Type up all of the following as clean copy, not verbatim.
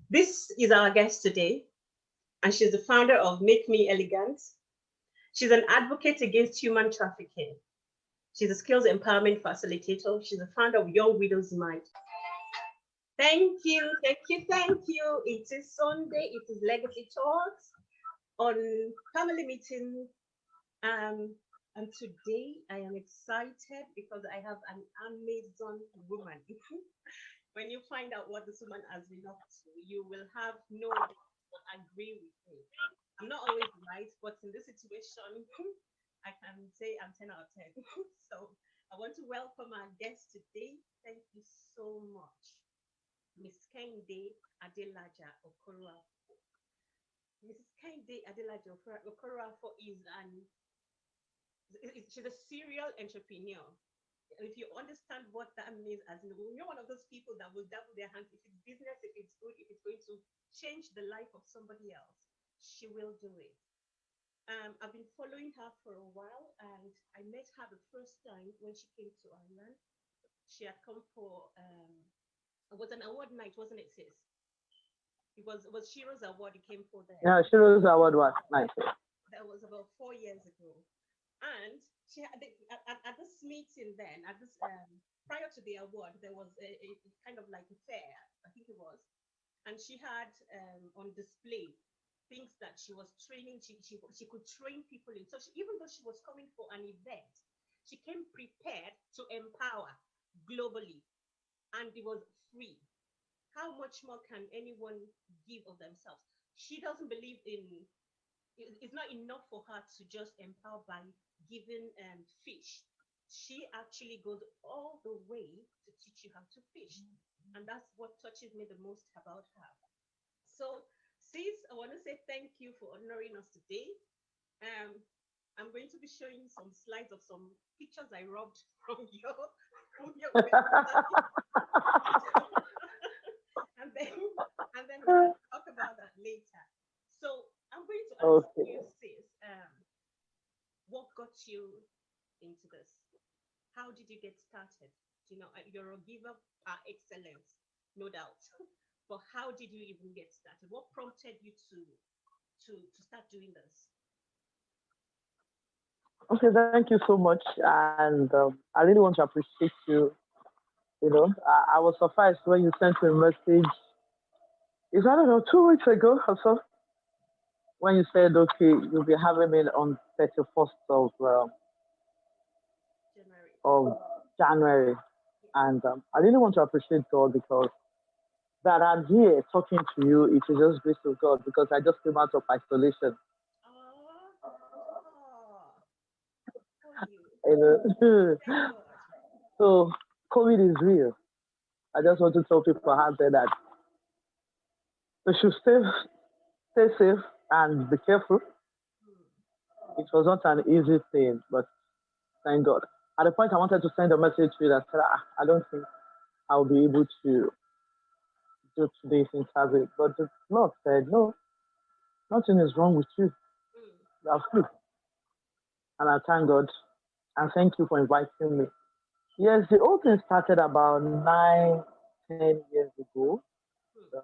This is our guest today, and she's the founder of Make Me Elegant. She's an advocate against human trafficking. She's a skills empowerment facilitator. She's the founder of Young Widows Mind. Thank you, thank you, thank you. It is Sunday. It is Legacy Talks on family meeting. And today I am excited because I have an Amazon woman. When you find out what this woman has been up to, you will have no agree with me. I'm not always right, but in this situation, I can say I'm 10 out of 10. So I want to welcome our guest today. Thank you so much, Miss Kehinde Okoroafor. Mrs. Kehinde Okoroafor she's a serial entrepreneur. If you understand what that means, as you're one of those people that will double their hands if it's business, if it's good, if it's going to change the life of somebody else, she will do it. I've been following her for a while, and I met her the first time when she came to Ireland. She had come for it was an award night, wasn't it, sis? It was Shiro's award. He came for there. Yeah, Shiro's award was nice. That was about 4 years ago, and she had at this meeting then at this prior to the award there was a kind of like a fair, I think it was, and she had on display things that she was training. She could train people in. So even though she was coming for an event, she came prepared to empower globally, and it was free. How much more can anyone give of themselves? She doesn't believe in. It's not enough for her to just empower by giving fish. She actually goes all the way to teach you how to fish, and that's what touches me the most about her. So, sis, I want to say thank you for honoring us today. Um, I'm going to be showing some slides of some pictures I robbed from your website, and then we can talk about that later. So I'm going to ask Okay. you, sis, what got you into this? How did you get started? You're a giver par excellence, no doubt. But how did you even get started? What prompted you to start doing this? Okay, thank you so much. And I really want to appreciate you. I was surprised when you sent me a message. It's, I don't know, 2 weeks ago or so, when you said, okay, you'll be having it on 31st January. of January. Yeah. And I really want to appreciate God because that I'm here talking to you, it is just grace of God because I just came out of isolation. Oh, oh, for you. You know? Thank God. So COVID is real. I just want to tell people out there that they should stay safe and be careful. Hmm. It was not an easy thing, but thank God. At the point I wanted to send a message to you that said, I don't think I'll be able to do today's interview. But the Lord said, no, nothing is wrong with you. Hmm. You are free. And I thank God. And thank you for inviting me. Yes, the whole thing started about 9, 10 years ago Hmm.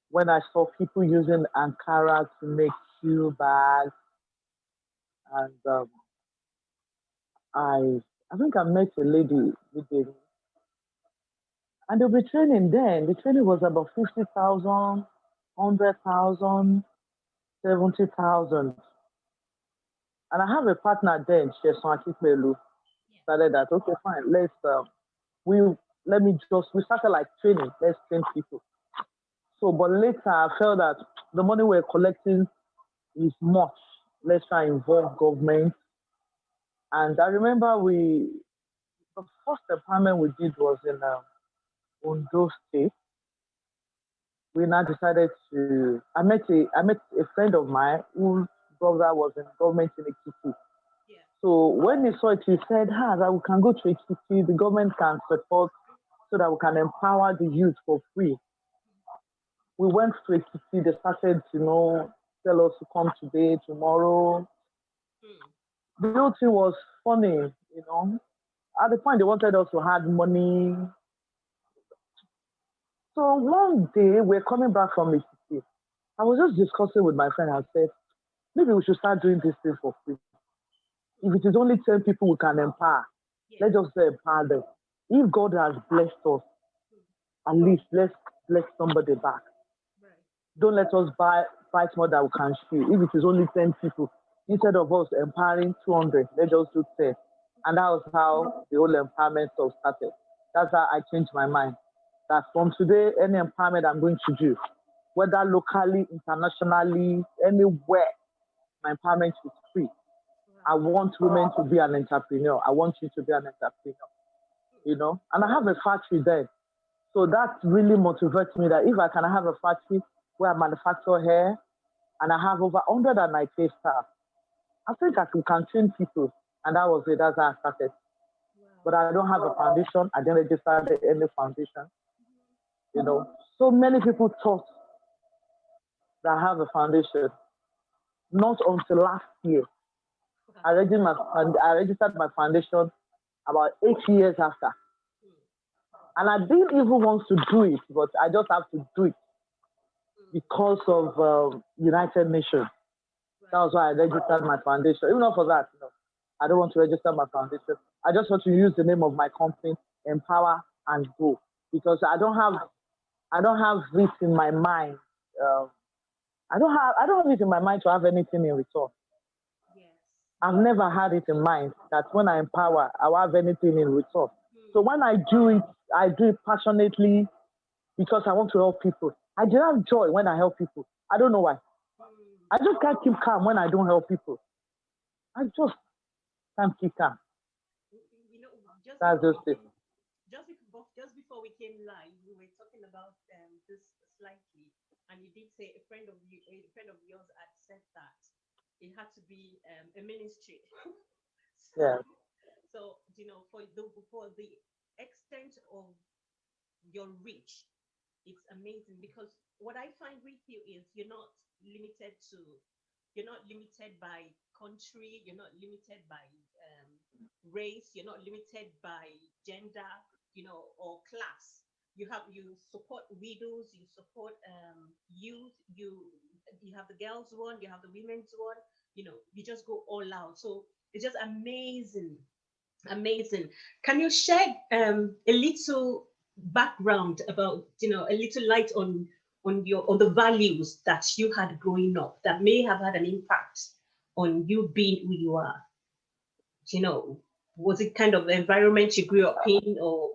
when I saw people using Ankara to make shoe bags. And I think I met a lady with the, and they'll be training then. The training was about 50,000, 100,000, 70,000. And I have a partner then, Sheson Akipelu, Yeah. started that, okay, fine, we, let me just, we started like training, let's train people. So, but later I felt that the money we're collecting is much. Let's try and involve government. And I remember the first appointment we did was in Ondo State. We now decided to. I met a friend of mine whose brother was in government in Ekiti. Yeah. So when he saw it, he said, that we can go to Ekiti, the government can support so that we can empower the youth for free. We went to Ekiti, they started, tell us to come today, tomorrow. Hmm. The whole thing was funny, you know. At the point, they wanted us to have money. So one day we're coming back from a city. I was just discussing with my friend. I said, maybe we should start doing this thing for free. If it is only 10 people we can empower, Yeah. let's just empower them. If God has blessed us, at least let's bless somebody back. Right. Don't let us fight more than we can chew. If it is only 10 people, instead of us empowering 200, let's just do 10. And that was how the whole empowerment stuff started. That's how I changed my mind. That from today, any empowerment I'm going to do, whether locally, internationally, anywhere, my empowerment is free. I want women to be an entrepreneur. I want you to be an entrepreneur, you know. And I have a factory there. So that really motivates me that if I can have a factory where I manufacture hair and I have over 198 staff, I think I can train people. And that was it. That's how I started. But I don't have a foundation. I didn't register any foundation. You know, so many people thought that I have a foundation. Not until last year. I registered my foundation about 8 years after. And I didn't even want to do it, but I just have to do it because of United Nations. That was why I registered my foundation. Even not for that, you know, I don't want to register my foundation. I just want to use the name of my company, Empower and Go, because I don't have this in my mind. I don't have it in my mind to have anything in return. Yes. I've never had it in mind that when I empower, I'll have anything in return. So when I do it passionately because I want to help people. I derive joy when I help people. I don't know why. I just can't keep calm when I don't help people. I just can't keep calm. You know, just That's just it. just before we came live, we were talking about this slightly, and you did say a friend of yours had said that it had to be a ministry. so, Yeah. So you know, for the extent of your reach, it's amazing because what I find with you is you're not limited by country, you're not limited by race, you're not limited by gender, you know, or class. You support widows, you support youth, you have the girls one, you have the women's one, you know, you just go all out. So it's just amazing. Amazing. Can you shed a little background about, you know, a little light on the values that you had growing up that may have had an impact on you being who you are? You know, was it kind of the environment you grew up in, or?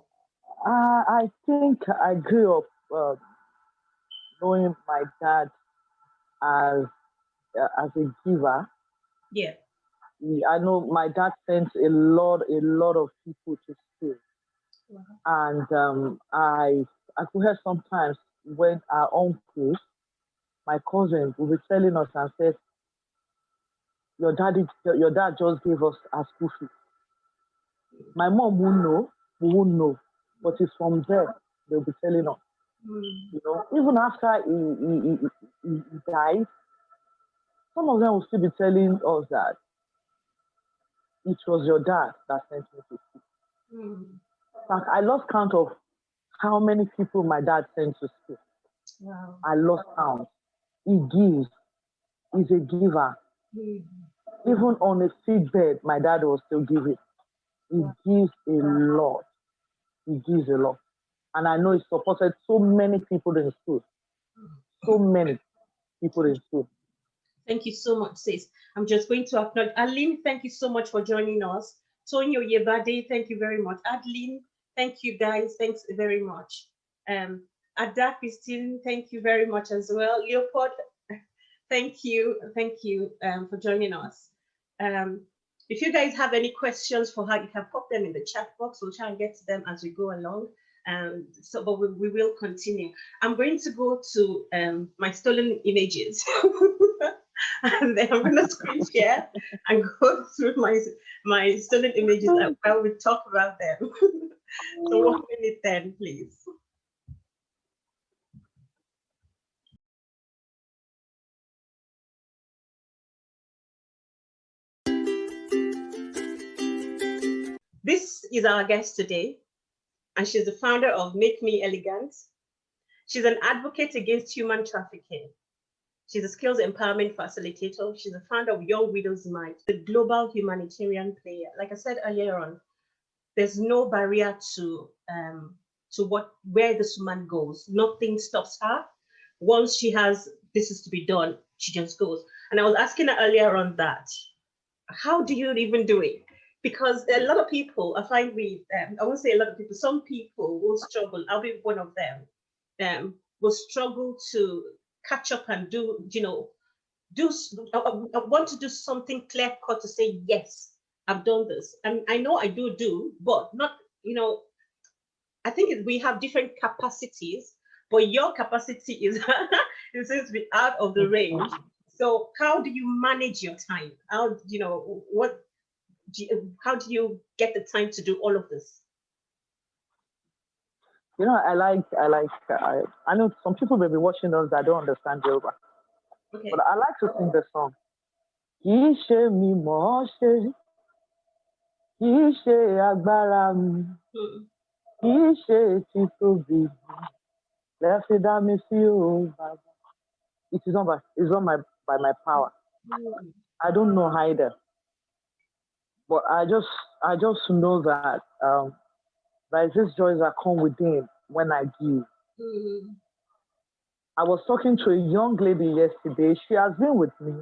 I think I grew up knowing my dad as a giver. Yeah. I know my dad sent a lot of people to school, Wow. and I could hear sometimes when our uncles, my cousins, will be telling us and says, your dad just gave us our school fees. My mom won't know, we won't know, but it's from there they'll be telling us. You know, even after he died, some of them will still be telling us that it was your dad that sent me to school. In fact, I lost count of how many people my dad sent to school. Wow. I lost count. He gives. He's a giver. Even on a sick bed, my dad was still giving. He gives a lot. He gives a lot. And I know he supported so many people in school. So many people in school. Thank you so much, sis. I'm just going to acknowledge Aline. Thank you so much for joining us. Tonyo Yebade, thank you very much. Adeline, thank you guys. Thanks very much. Ada Christine, thank you very much as well. Leopold, thank you for joining us. If you guys have any questions for her, you can pop them in the chat box. We'll try and get to them as we go along. But we will continue. I'm going to go to my stolen images. And then I'm going to screen share and go through my stolen images while we talk about them. So 1 minute then, please. This is our guest today, and she's the founder of Make Me Elegant. She's an advocate against human trafficking. She's a skills empowerment facilitator. She's a founder of Young Widows Mind, the global humanitarian player. Like I said earlier on, there's no barrier to where this woman goes. Nothing stops her. Once she has this is to be done, she just goes. And I was asking her earlier on that, how do you even do it? Because a lot of people, I find I won't say a lot of people, some people will struggle. I'll be one of them. Will struggle to catch up and do. I want to do something clear cut to say yes, I've done this, and I know I do, but not. I think we have different capacities, but your capacity is it seems to be out of the range. So how do you manage your time? How how do you get the time to do all of this? I know some people may be watching us that don't understand Yoruba. Okay. But I like to sing the song. Kishe mi mo se, kishe agbára mi, kishe títóbi, lẹ́fi dá mi sí o baba. It's not by my power. I don't know either. But I just know that there's this joy that come within when I give. I was talking to a young lady yesterday. She has been with me.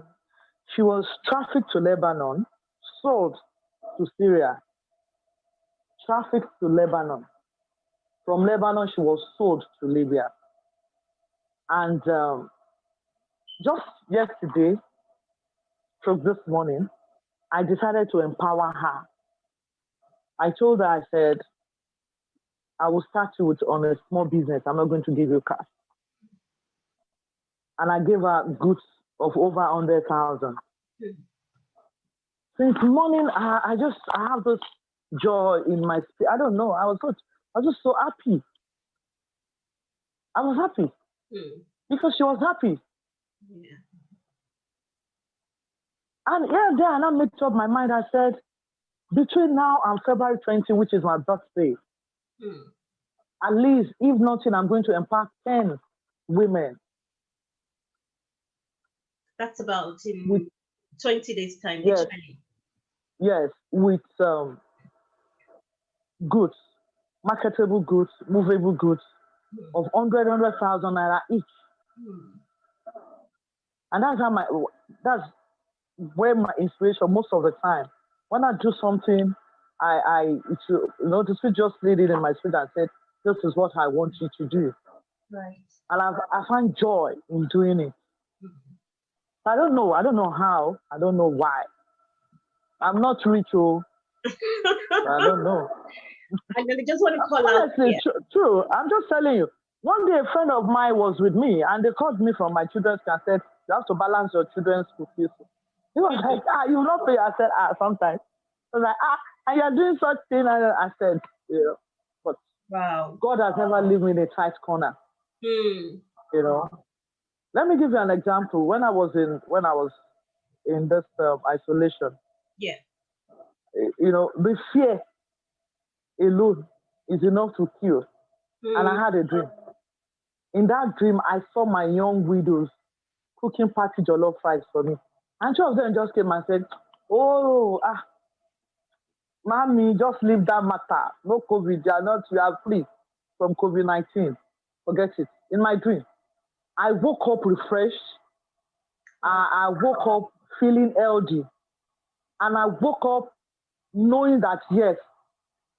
She was trafficked to Lebanon, sold to Syria, trafficked to Lebanon. From Lebanon, she was sold to Libya. And just yesterday, from this morning, I decided to empower her. I told her, I said, I will start you on a small business. I'm not going to give you cash. And I gave her goods of over 100,000. Since morning, I have this joy in my spirit. I don't know. I was just so happy. I was happy because she was happy. Yeah. And and I made up my mind. I said, between now and February 20, which is my birthday, at least, if nothing, I'm going to impact 10 women. That's about in 20 days' time, yes, literally. Yes, with goods, marketable goods, movable goods of 100,000 naira each. And that's where my inspiration most of the time. When I do something, the spirit just laid it in my spirit and said, this is what I want you to do. Right. And I find joy in doing it. I don't know how. I don't know why. I'm not rich, I don't know. And then I just want to call out. Honestly, true. I'm just telling you. One day, a friend of mine was with me, and they called me from my children's and said, you have to balance your children's school fees. He was like, you will not pay. I said, sometimes. I was like, and you're doing such thing. And I said, but wow, God has never left me in a tight corner. Let me give you an example. When I was in this isolation, the fear alone is enough to kill. And I had a dream. In that dream, I saw my young widows cooking party jollof rice for me. And two of them just came and said, Mommy, just leave that matter. No COVID, you are free from COVID-19. Forget it. In my dream, I woke up refreshed. I woke up feeling healthy. And I woke up knowing that, yes,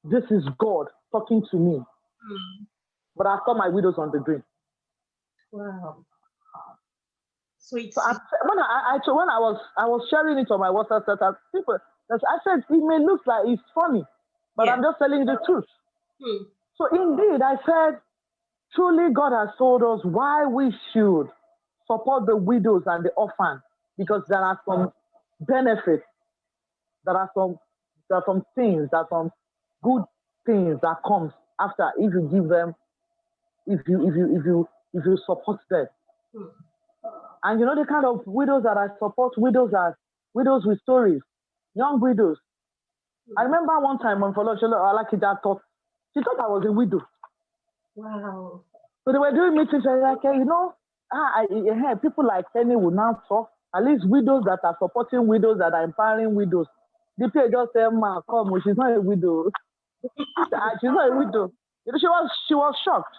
this is God talking to me. But I saw my widows on the dream. Wow. Sweet. So when I was sharing it on my WhatsApp status, people, I said it may look like it's funny, but I'm just telling you the truth. So indeed, I said, truly God has told us why we should support the widows and the orphans, because there are some benefits, there are some things, there are some good things that comes after if you give them, if you support them. And the kind of widows that I support, widows with stories, young widows. I remember one time when Foloshola Alakija she thought I was a widow. Wow. So they were doing meetings and like, people like Kenny will now talk. At least widows that are supporting widows, that are empowering widows. The PA just said, "Ma, come, she's not a widow. She's not a widow." She was shocked.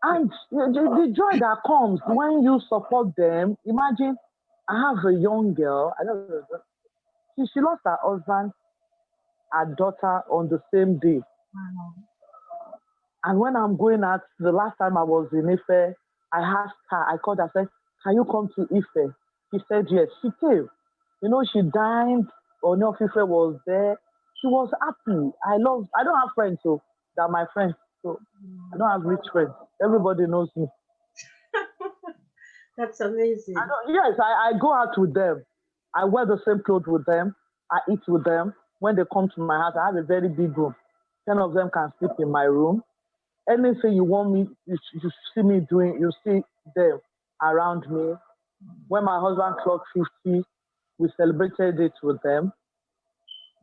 And the joy that comes when you support them. Imagine, I have a young girl. I don't know. She lost her husband, her daughter on the same day. Wow. And when I'm going out, the last time I was in Ife, I asked her, I called her, I said, "Can you come to Ife?" She said, yes. She came. She dined. Oni of Ife was there. She was happy. I don't have friends, so they're my friends. So I don't have rich friends. Everybody knows me. That's amazing. Yes, I go out with them. I wear the same clothes with them. I eat with them. When they come to my house, I have a very big room. 10 of them can sleep in my room. Anything you want me, you see me doing, you see them around me. When my husband clocked 50, we celebrated it with them.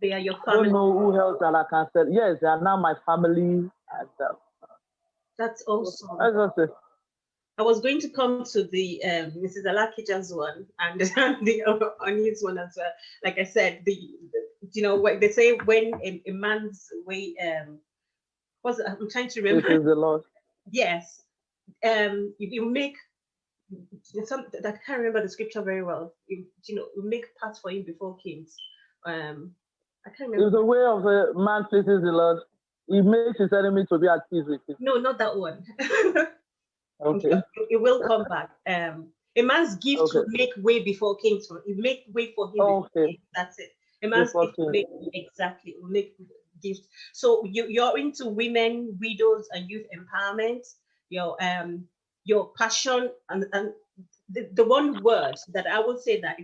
They are your I don't family. know who else that I can say. Yes, they are now my family. And, That's awesome. that's just it. I was going to come to the Mrs. Alakija's one and the Oni's one as well. Like I said, what they say when a man's way I'm trying to remember. This is the Lord. Yes. If you make I can't remember the scripture very well. We make paths for him before kings. I can't remember. It's the way of a man pleases the Lord. He makes his enemy to be at peace with him. No, not that one. Okay. It will come back. A man's gift Okay. will make way before kings. It make way for him. Okay. That's it. A man's Before gift will make gifts. So you're into women, widows, and youth empowerment. Your passion and the one word that I would say that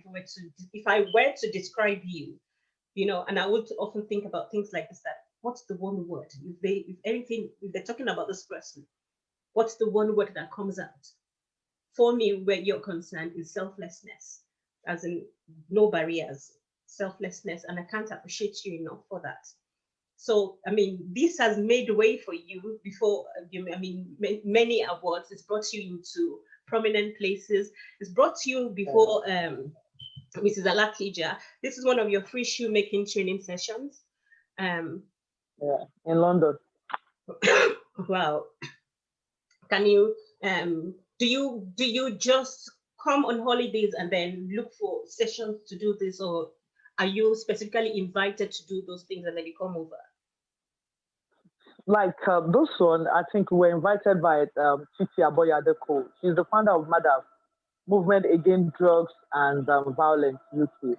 if I were to describe you, and I would often think about things like this, that what's the one word? If they're talking about this person, what's the one word that comes out? For me, where you're concerned, is selflessness, as in no barriers, selflessness, and I can't appreciate you enough for that. So, this has made way for you before, many awards. It's brought you into prominent places. It's brought you before Mrs. Alakija. This is one of your free shoemaking training sessions. in London. Wow. Can you do you just come on holidays and then look for sessions to do this, or are you specifically invited to do those things and then you come over? Like this one, I think we were invited by Titi Aboyadeko. She's the founder of MADAV, Movement Against Drugs and Violence UK.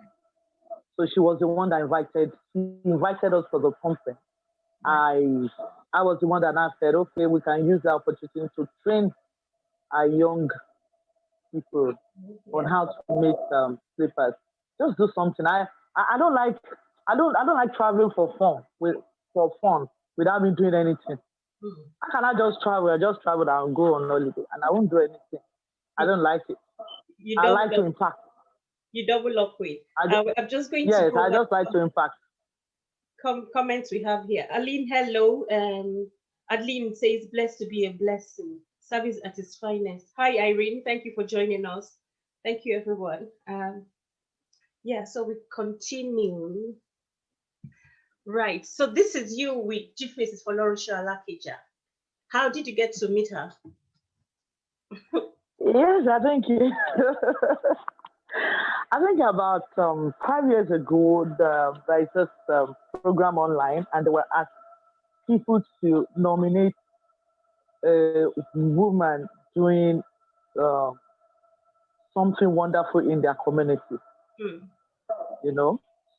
So she was the one that invited us for the conference. Right. I was the one that now said, okay, we can use the opportunity to train our young people on how to make slippers. Just do something. I don't like traveling for fun without me doing anything. I cannot just travel. I just travel and go on holiday, and I won't do anything. I don't like it. I like to impact. You double up with. I'm just going to. Yes, I just like to impact. Comments we have here. Aline, hello. Adeline says, blessed to be a blessing. Service at its finest. Hi, Irene. Thank you for joining us. Thank you, everyone. So we continue. Right. So this is you with Chief Mrs. Folorusha Alakija. How did you get to meet her? Yes, I think I think about 5 years ago, there is this program online, and they were asked people to nominate a woman doing something wonderful in their community.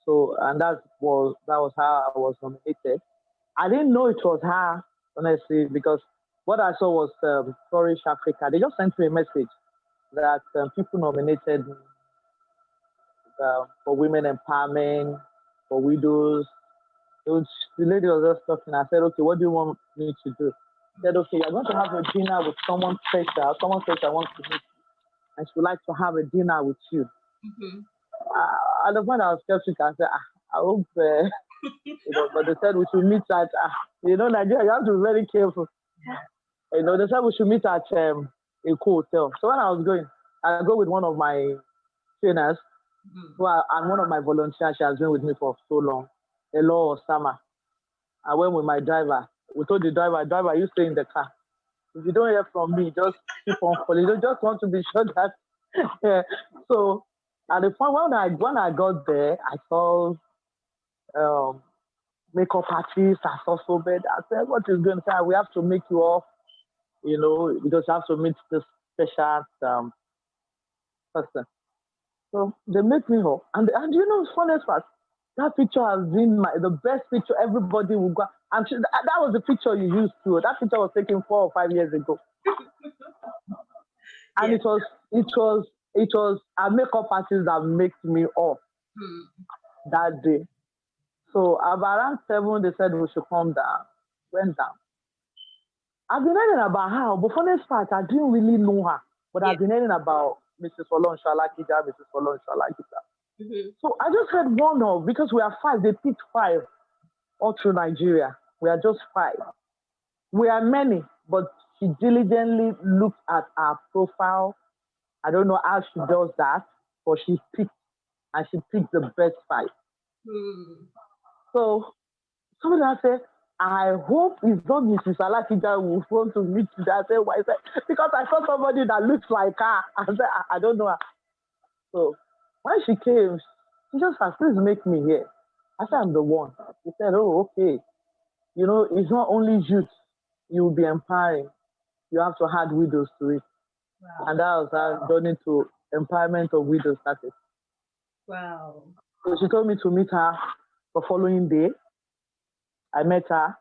So, and that was how I was nominated. I didn't know it was her, honestly, because what I saw was Flourish Africa. They just sent me a message that people nominated for women empowerment, for widows. The lady was just talking. I said, okay, what do you want me to do? She said, okay, you're going to have a dinner with someone special. Someone special wants to meet you, and she would like to have a dinner with you. At the point I was skeptical. I said, I hope, but they said we should meet at, Nigeria, you have to be very careful. They said we should meet at a hotel. So when I was going, I go with one of my trainers, and one of my volunteers. She has been with me for so long, Hello Osama. I went with my driver. We told the driver, you stay in the car. If you don't hear from me, just keep on calling. You just want to be sure that. Yeah. So at the point when I got there, I saw um, makeup artists. I saw so bad. I said, "What is going on? We have to make you off, because you have to meet this special person." So they make me up, and the funniest part, that picture has been the best picture. Everybody will go. And that was the picture you used to. That picture was taken 4 or 5 years ago, and Yes. it was a makeup artist that made me up Hmm. that day. So about around 7, they said we should come down. Went down. I've been hearing about her, but funniest part, I didn't really know her. But Yeah. I've been hearing about Mrs. Olon Shalakija, Mrs. Olon Shalakija. Hmm. So I just heard one of, because we are 5, they picked 5 all through Nigeria. We are just 5. We are many, but she diligently looked at our profile. I don't know how she does that, but she picked the best 5. Hmm. So somebody else said, I hope it's not Mrs. Alakija who want to meet you. I said, why? I said, because I saw somebody that looks like her. I said, I don't know her. So when she came, she just said, please make me here. I said, I'm the one. She said, oh, okay. It's not only youth you will be empowering. You have to add widows to it. Wow. And that was how journey to empowerment of widows started. Wow. So she told me to meet her the following day. I met her,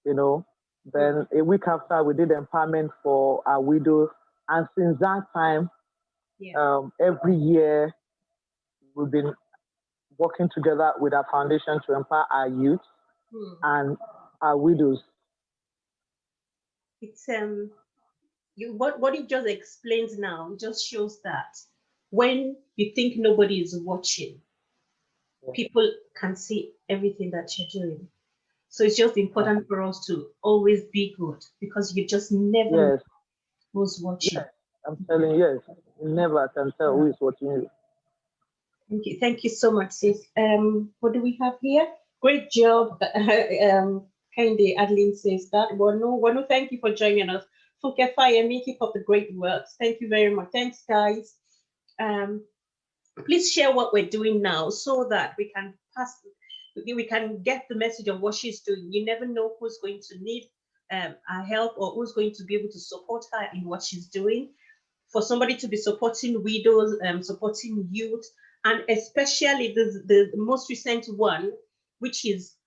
Then a week after, we did empowerment for our widows. And since that time, Yeah. every year, we've been working together with our foundation to empower our youth and our widows. It's what it just explains now, it just shows that when you think nobody is watching, people can see everything that you're doing. So it's just important for us to always be good, because you just never know Yes, who's watching. yes, I'm telling you, yes, you never can tell who is watching you. Thank you so much, sis. What do we have here? Great job. Kehinde Adeline says that. Wanu, thank you for joining us. Funke Fayemi, keep up the great work. Thank you very much. Thanks, guys. Please share what we're doing now so that we can get the message of what she's doing. You never know who's going to need our help, or who's going to be able to support her in what she's doing. For somebody to be supporting widows, supporting youth, and especially the most recent one, which is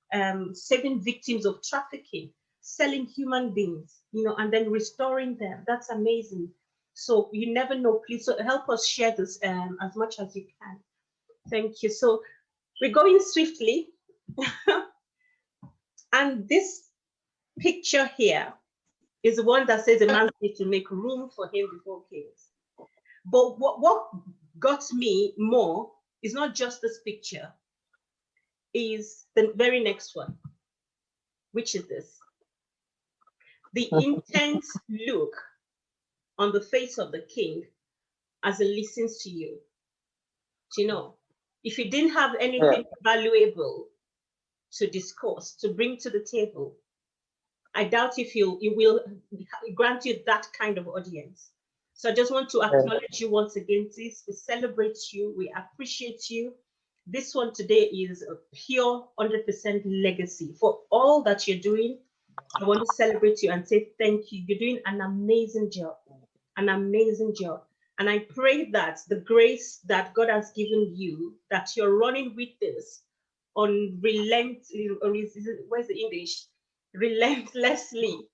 saving victims of trafficking, selling human beings, and then restoring them. That's amazing. So you never know. Please help us share this as much as you can. Thank you. So we're going swiftly. And this picture here is the one that says a man needs to make room for him before kings. But what got me more is not just this picture, is the very next one, which is this. The intense look on the face of the king as he listens to you. If he didn't have anything valuable to discuss, to bring to the table, I doubt if he will grant you that kind of audience. So I just want to acknowledge you once again, sis. We celebrate you. We appreciate you. This one today is a pure 100% legacy. For all that you're doing, I want to celebrate you and say thank you. You're doing an amazing job. An amazing job. And I pray that the grace that God has given you, that you're running with this where's the English? Relentlessly,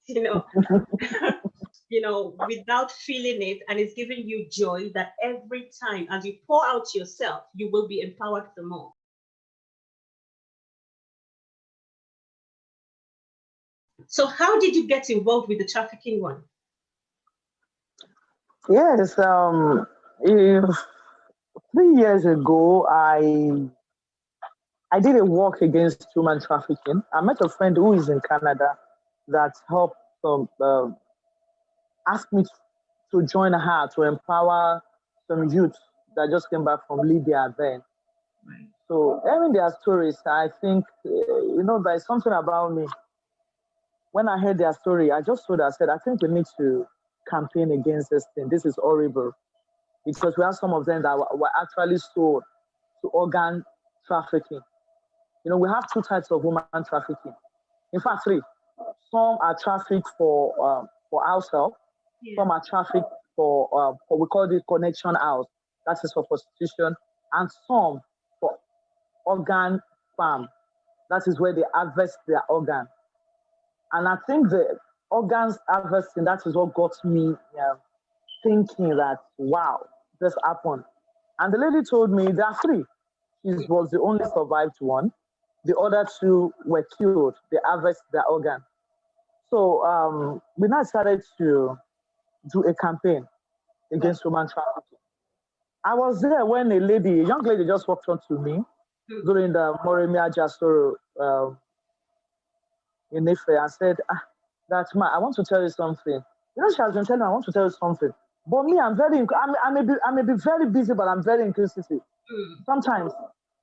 without feeling it, and it's giving you joy, that every time as you pour out yourself, you will be empowered the more. So how did you get involved with the trafficking one? Yes, 3 years ago, I did a walk against human trafficking. I met a friend who is in Canada that helped some asked me to join her to empower some youth that just came back from Libya then. Right. So hearing their stories, I think, there's something about me. When I heard their story, I just told her, I said, I think we need to campaign against this thing. This is horrible. Because we have some of them that were actually sold to organ trafficking. We have two types of woman trafficking. In fact, three. Some are trafficked for house help. Yeah. Some are trafficked for we call it connection house. That is for prostitution. And some for organ farm. That is where they harvest their organ. And I think the organs harvesting, that is what got me thinking that, wow, this happened. And the lady told me there are three. She was the only survived one. The other two were killed. They harvest their organ. So we now started to do a campaign against woman trafficking. I was there when a young lady just walked on to me during the Moremia Jasoro in Ife and said, that's I want to tell you something. She has been telling me, I want to tell you something. But me, I may be very busy, but I'm very inquisitive. Sometimes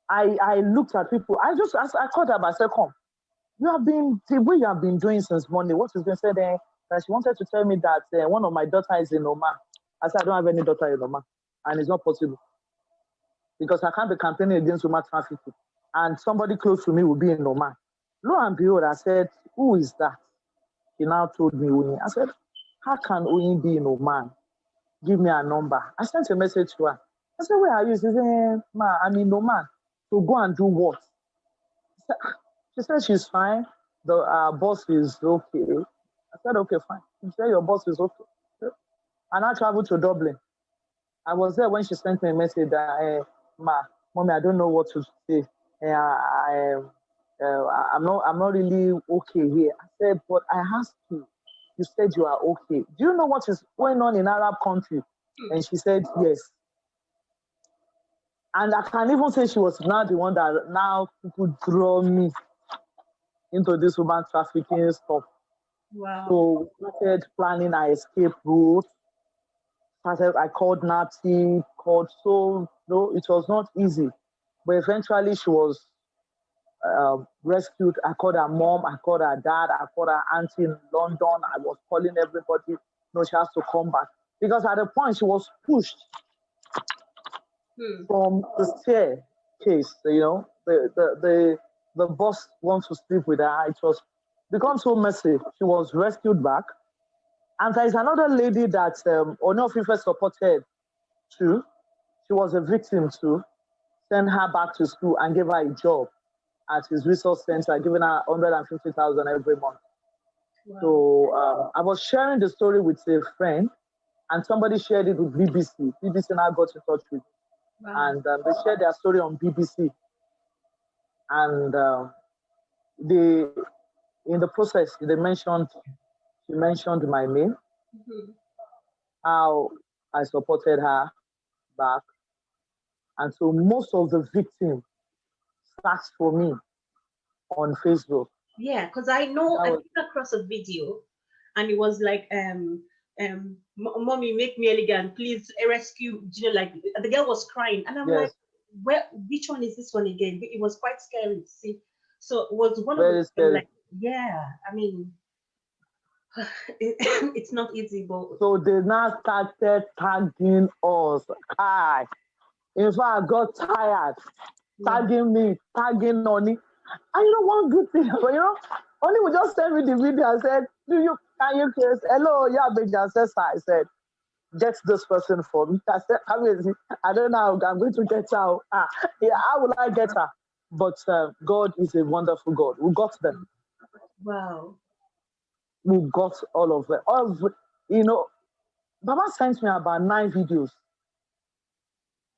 I looked at people. I called her, I said, come. The way you have been doing since Monday, what has been said there, that she wanted to tell me that one of my daughters is in Oman. I said, I don't have any daughter in Oman. And it's not possible. Because I can't be campaigning against woman trafficking. And somebody close to me will be in Oman. Lo and behold, I said, who is that? He now told me Uni. I said, how can Uni be in Oman? Give me a number. I sent a message to her. I said, where are you? She said, Ma, I'm in Oman. So go and do what? She said she's fine. The boss is okay. I said, okay, fine. She said, your boss is okay. And I traveled to Dublin. I was there when she sent me a message that, Mommy, I don't know what to say. I'm not really okay here. I said, but I asked you. You said you are okay. Do you know what is going on in Arab country? And she said, yes. And I can even say she was now the one that now people draw me into this woman trafficking stuff. Wow. So we started planning our escape route. I called Nati, it was not easy. But eventually she was rescued. I called her mom, I called her dad, I called her auntie in London. I was calling everybody. No, she has to come back. Because at the point she was pushed from the staircase, the boss wants to sleep with her. It was become so messy. She was rescued back. And there is another lady that Ono Fife supported too. She was a victim too. Sent her back to school and gave her a job at his resource center, giving her 150,000 every month. Wow. So I was sharing the story with a friend, and somebody shared it with BBC. BBC now got in touch with me. Wow. And they shared their story on BBC. And in the process, she mentioned my name, how I supported her back. And so most of the victims searched for me on Facebook. Yeah, because I came across a video and it was like, Mommy, make me elegant, please rescue, like the girl was crying. And I'm like, which one is this one again? It was quite scary to see. So it was one Very of the like, yeah, I mean, it's not easy, but so they now started tagging us. In fact, I got tired tagging me, tagging Noni. And one good thing, Oni would just send me the video and said, can you please, hello, yeah, I said, get this person for me. I said, I don't know how I'm going to get her. How will I get her? But God is a wonderful God. We got them. Wow. We got all of them. Baba sent me about 9 videos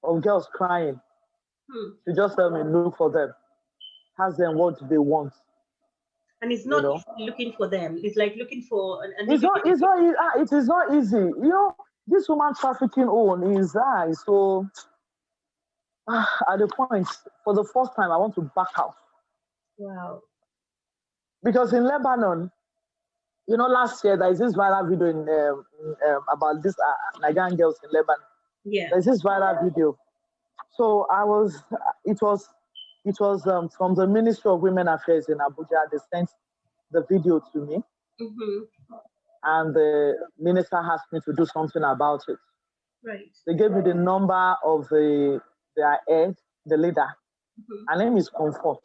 of girls crying. She just tell me, look for them. Ask them what they want. And it's not easy looking for them. It's like looking for an it is not easy. This woman trafficking is so at the point, for the first time, I want to back out. Wow. Because in Lebanon, You know, last year there is this viral video about this Nigerian girls in Lebanon. Yeah. There's this viral video. So it was from the Ministry of Women Affairs in Abuja. They sent the video to me, and the minister asked me to do something about it. Right. They gave me the number of their head, the leader. Her name is Comfort.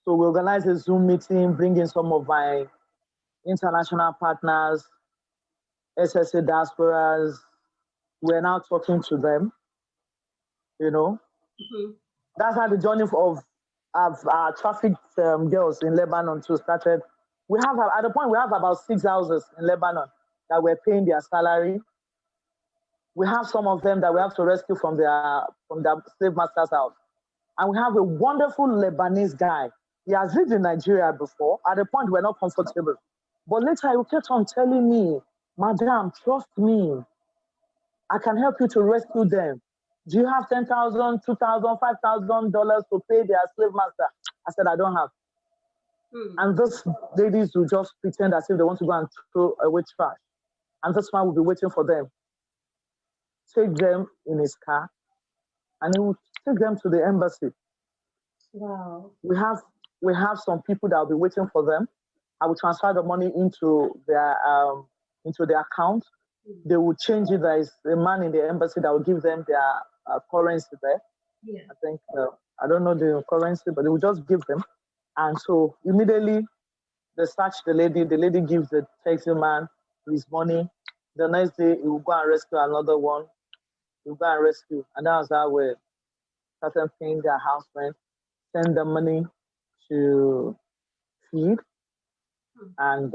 So we organized a Zoom meeting, bringing some of my international partners, SSA diasporas. We're now talking to them, you know. That's how the journey of trafficked girls in Lebanon too started. We have, at the point, we have about 6 houses in Lebanon that we're paying their salary. We have some of them that we have to rescue from their slave master's house. And we have a wonderful Lebanese guy. He has lived in Nigeria before. At the point, we're not comfortable. But later, he kept on telling me, Madam, trust me. I can help you to rescue them. Do you have $10,000, $2,000, $5,000 to pay their slave master? I said, I don't have. And those ladies will just pretend as if they want to go and throw away trash. And this man will be waiting for them. Take them in his car, and he will take them to the embassy. Wow. We have some people that will be waiting for them. I will transfer the money into their account. They will change it. There is a man in the embassy that will give them their currency there. Yeah. I think I don't know the currency, but they will just give them. And so immediately they search the lady. The lady gives the taxi man his money. The next day he will go and rescue another one. He will go and rescue, and that was how we started paying their house rent, send the money to feed, and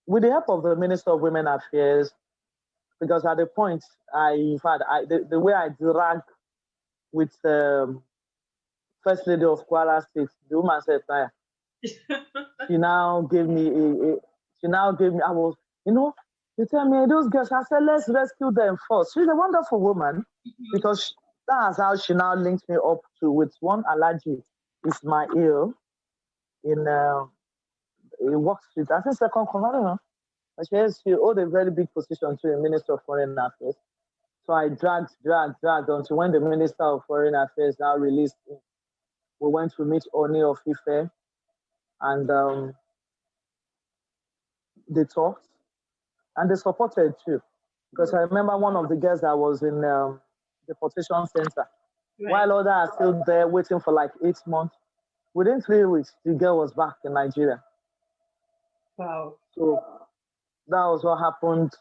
with the help of the Minister of Women Affairs, because at the point the way I dragged with First Lady of Kuala State, the woman said, she now gave me I was, you tell me those girls, I said, let's rescue them first. She's a wonderful woman, because that's how she now linked me up with one Alaji, Ismail, in Walk Street. I think second come, I don't know. But she owed a very big position to the Minister of Foreign Affairs. So I dragged until when the Minister of Foreign Affairs now released me. We went to meet Oni of Ife, and they talked, and they supported too. Because I remember one of the girls that was in the deportation center, while others are still there waiting for like 8 months. Within 3 weeks, the girl was back in Nigeria. Wow. So that was what happened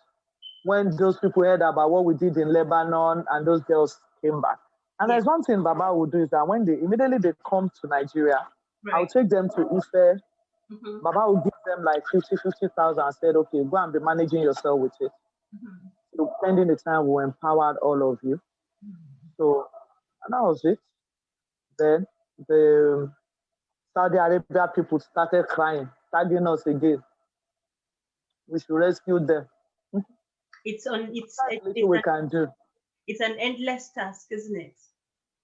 when those people heard about what we did in Lebanon, and those girls came back. And there's one thing Baba would do is that when they immediately come to Nigeria, I'll take them to Ife. Baba will give them like 50,000 and said, okay, go and be managing yourself with it. So spending the time, we empowered all of you. So, and that was it. Then the Saudi Arabia people started crying, tagging us again. We should rescue them. It's we can do. It's an endless task, isn't it?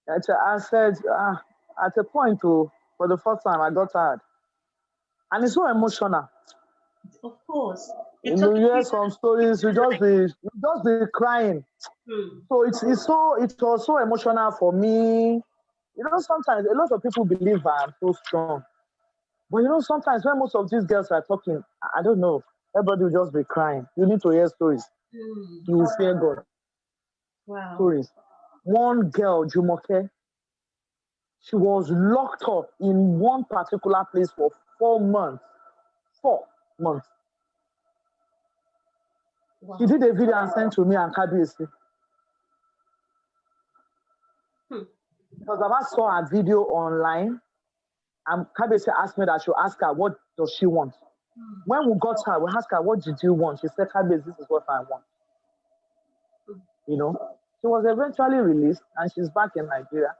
I said, at a point, for the first time, I got tired. And it's so emotional. Of course. You hear some stories, you just be crying. So it was so emotional for me. Sometimes a lot of people believe I'm so strong. But sometimes when most of these girls are talking, I don't know, everybody will just be crying. You need to hear stories. You will fear God. Wow. Stories. One girl, Jumoke, she was locked up in one particular place for 4 months. 4 months. Wow. She did a video and sent to me and Kabiyesi. Because Baba saw her video online, and Kabiyesi asked me that I should ask her, what does she want? When we got her, we asked her, what did you want? She said, Kabiyesi, this is what I want. She was eventually released, and she's back in Nigeria.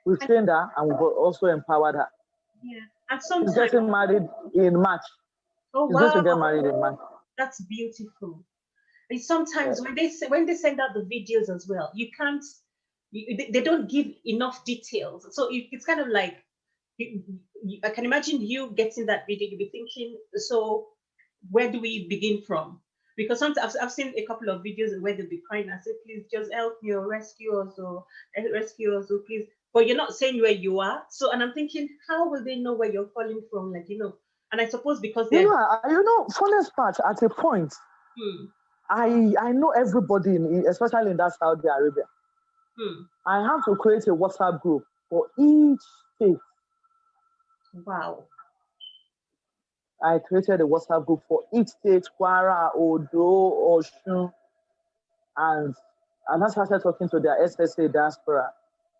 We trained her, and we also empowered her. Yeah. And sometimes she's getting married in March. Oh, she's going to get married in March. That's beautiful. And sometimes when they send out the videos as well, they don't give enough details. So it's kind of like, I can imagine you getting that video, you'll be thinking, so where do we begin from? Because sometimes I've seen a couple of videos where they'll be crying and say, please just help me or rescue us or please. But you're not saying where you are. So, and I'm thinking, how will they know where you're calling from? Like, and I suppose because they're... Funniest part, at a point, I know everybody, especially in that Saudi Arabia. I have to create a WhatsApp group for each state. Wow. I created a WhatsApp group for each state, Kwara, Odo, Oshun, and I started talking to their SSA diaspora.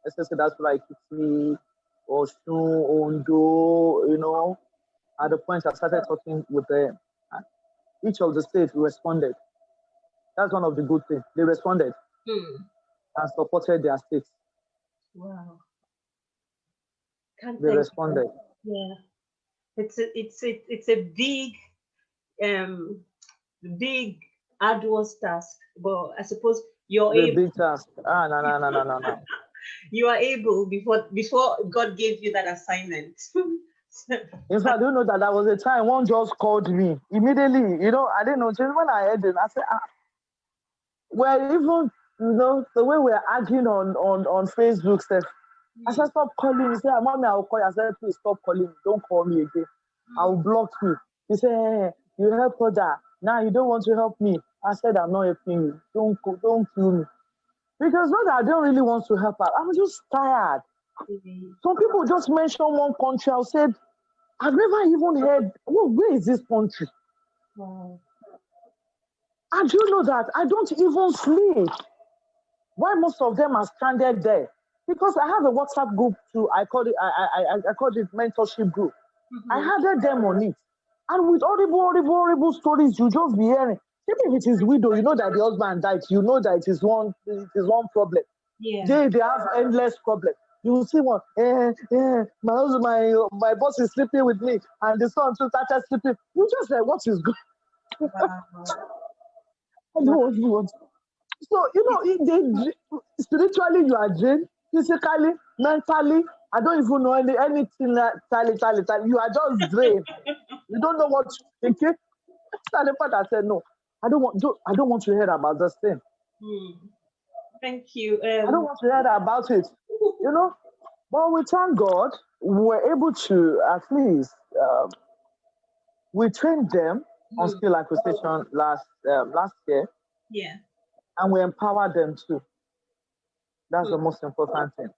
SSA diaspora, Ikiti, Oshun, Ondo, at the point I started talking with them. Each of the states responded. That's one of the good things. They responded and supported their states. Wow. They responded. Yeah. It's a big arduous task, but I suppose you're able. Big task. No. You are able before God gave you that assignment. In fact, you know that there was a time one just called me immediately. I didn't know. Just when I heard it, I said, well, even the way we're arguing on Facebook stuff. I said, stop calling. He said, Mommy, I'll call you. I said, please stop calling me. Don't call me again. I'll block you. He said, hey, you help her. Now you don't want to help me. I said, I'm not helping you. Don't kill me. Because not that I don't really want to help her. I'm just tired. Some people just mention one country. I said, I've never even heard, where is this country? Wow. And you know that I don't even sleep. Why most of them are stranded there? Because I have a WhatsApp group too. I called it mentorship group. I added them on it. And with horrible stories, you just be hearing. Even if it is widow, you know that the husband died. You know that it is one problem. Yeah. They have endless problems. You will see one. My husband, my boss is sleeping with me, and the son too started sleeping. You just like, what is good? Wow. I don't want. So spiritually you are drained, physically, mentally. I don't even know anything. Tally. You are just drained. You don't know what you're thinking. That's the part I said no. I don't want to hear about this thing. Thank you. I don't want to hear about it. But we thank God we're able to at least we trained them on skill acquisition last year. Yeah. And we empower them too. That's the most important thing.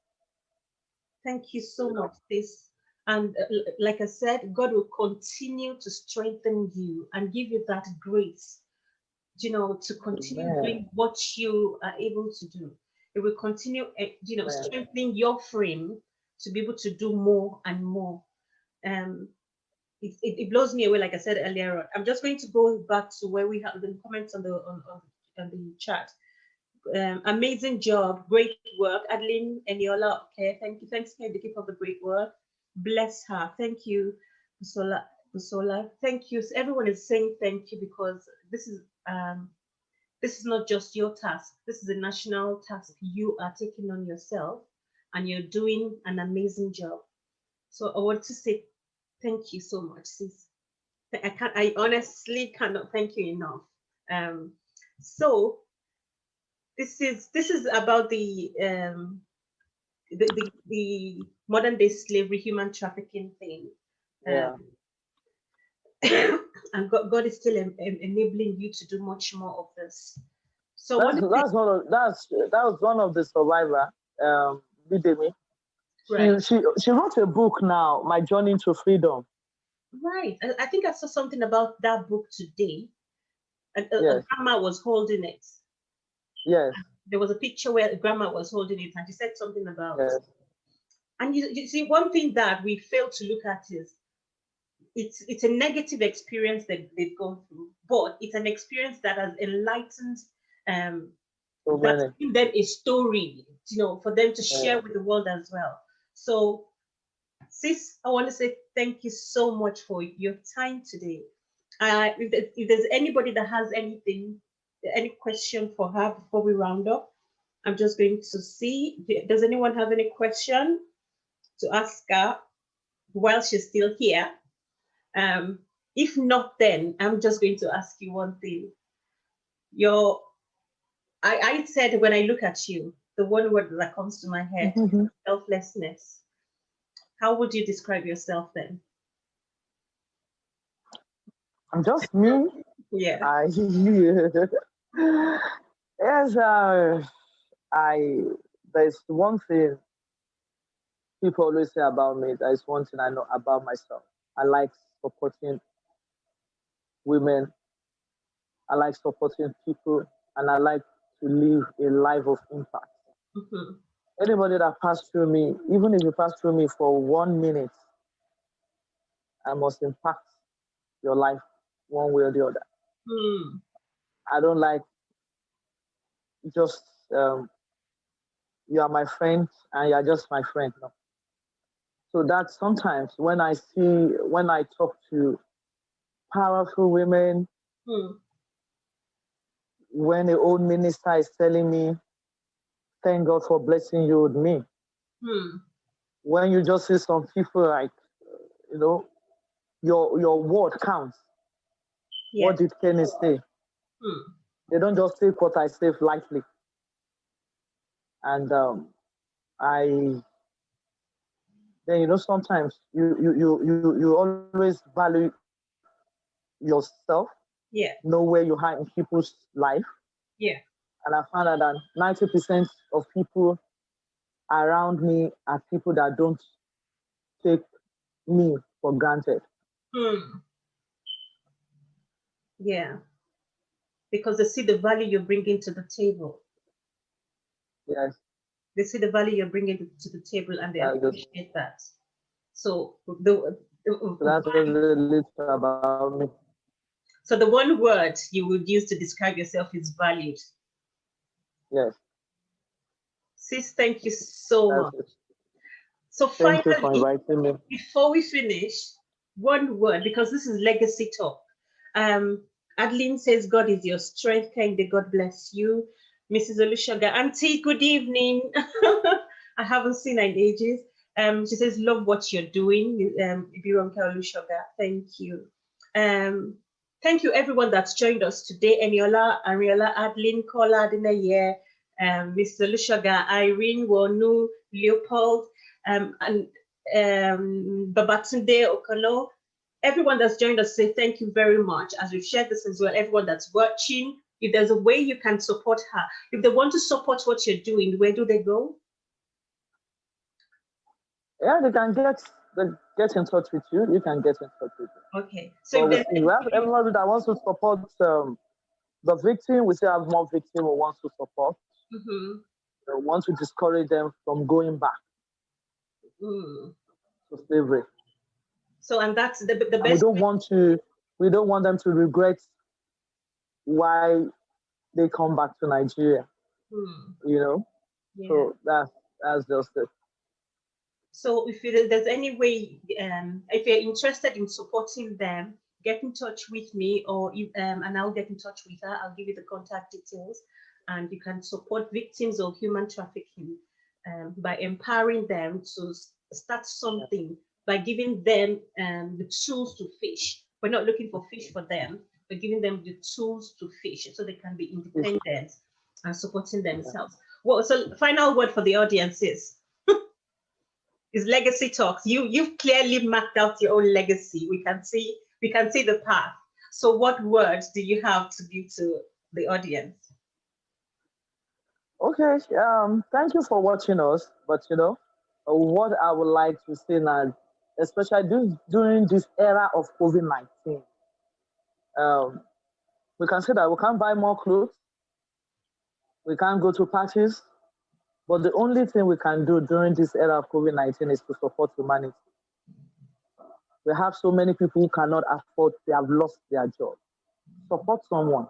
Thank you so much, sis. And like I said, God will continue to strengthen you and give you that grace, to continue doing what you are able to do. It will continue, strengthening your frame to be able to do more and more. It blows me away, like I said earlier on. I'm just going to go back to where we have the comments on the chat. Amazing job, great work, Adeline Eniola. Okay, thank you. Thanks, Kehinde, keep up the great work. Bless her. Thank you, Busola. Thank you. So everyone is saying thank you because this is not just your task. This is a national task you are taking on yourself, and you're doing an amazing job. So I want to say thank you so much, sis. I honestly cannot thank you enough. So this is about the modern day slavery, human trafficking thing. And God is still enabling you to do much more of this. So that was one of the survivor, Bidemi. Right. She wrote a book now, My Journey to Freedom. Right. I think I saw something about that book today. And a grandma was holding it. Yes. There was a picture where grandma was holding it, and she said something about. Yes. And you see, one thing that we fail to look at is it's a negative experience that they've gone through, but it's an experience that has enlightened that's given them a story, for them to share with the world as well. So, sis, I want to say thank you so much for your time today. If there's anybody that has any question for her before we round up, I'm just going to see. Does anyone have any question to ask her while she's still here? If not, then I'm just going to ask you one thing. I said when I look at you, the one word that comes to my head is selflessness. How would you describe yourself then? I'm just me. Yeah. Yes, there's one thing people always say about me. That is one thing I know about myself. I like supporting women. I like supporting people, and I like to live a life of impact. Mm-hmm. Anybody that passed through me, even if you pass through me for 1 minute, I must impact your life one way or the other. Mm. I don't like just you are my friend and you're just my friend. No. So that sometimes when I talk to powerful women, when the old minister is telling me, thank God for blessing you with me. When you just see some people like, your word counts. Yes. What did Kenny say? They don't just take what I say lightly. And then sometimes you always value yourself. Yeah. Know where you are in people's life. Yeah. And I found out that 90% of people around me are people that don't take me for granted. Yeah. Because they see the value you're bringing to the table. Yes. They see the value you're bringing to the table and they appreciate that. So that's what it is about me. So the one word you would use to describe yourself is valued. Yes. Sis, thank you so much. So thank you for inviting me. Before we finish, one word, because this is legacy talk. Adeline says, God is your strength. Kehinde, God bless you. Mrs. Olusoga, Auntie, good evening. I haven't seen her in ages. She says, love what you're doing. Ibironke Olusoga, thank you. Thank you, everyone that's joined us today. Eniola, Ariola, Adeline, Kola, Adinaye, Mr. Olusoga, Irene, Wonu, Leopold, and Babatunde Okolo. Everyone that's joined us, say thank you very much. As we've shared this as well, everyone that's watching, if there's a way you can support her, if they want to support what you're doing, where do they go? Yeah, they can get in touch with you. You can get in touch with you. Okay. So we have everybody that wants to support the victim. We still have more victims who wants to support. We want to discourage them from going back to slavery. So, and that's the best. We don't want them to regret why they come back to Nigeria. Yeah. So that's just it. So if there's any way, if you're interested in supporting them, get in touch with me, or and I'll get in touch with her. I'll give you the contact details, and you can support victims of human trafficking by empowering them to start something, by giving them the tools to fish. We're not looking for fish for them, we're giving them the tools to fish so they can be independent and supporting themselves. Well, so final word for the audience is legacy talks. You've clearly mapped out your own legacy. We can see the path. So what words do you have to give to the audience? Okay, thank you for watching us. But what I would like to say now, especially during this era of COVID-19, we can say that we can't buy more clothes, we can't go to parties, but the only thing we can do during this era of COVID-19 is to support humanity. We have so many people who cannot afford, they have lost their job. Support someone.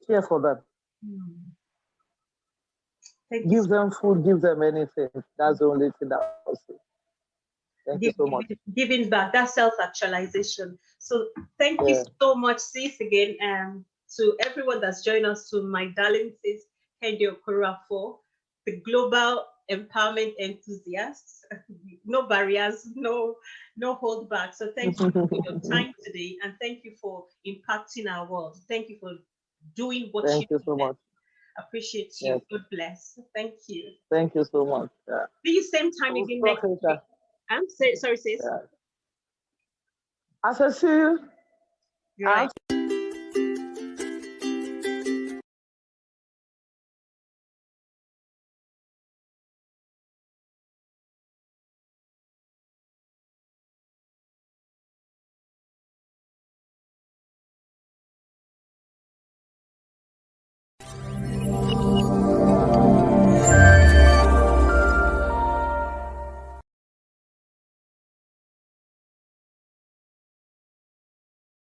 Care for them. Give them food, give them anything. That's the only thing that I will say. Thank you so much. Giving back, that's self-actualization. So thank you so much, sis, again, to everyone that's joined us, to my darling sis, Kehinde Okoroafor, the global empowerment enthusiast. No barriers, no hold back. So thank you for your time today, and thank you for impacting our world. Thank you for doing what Thank you you so do. much. Appreciate you. Yes. God bless. Thank you. Thank you so much. Yeah. See you same time We'll again talk next week. later. I'm sorry, sis. Yeah. As I see you, You're right.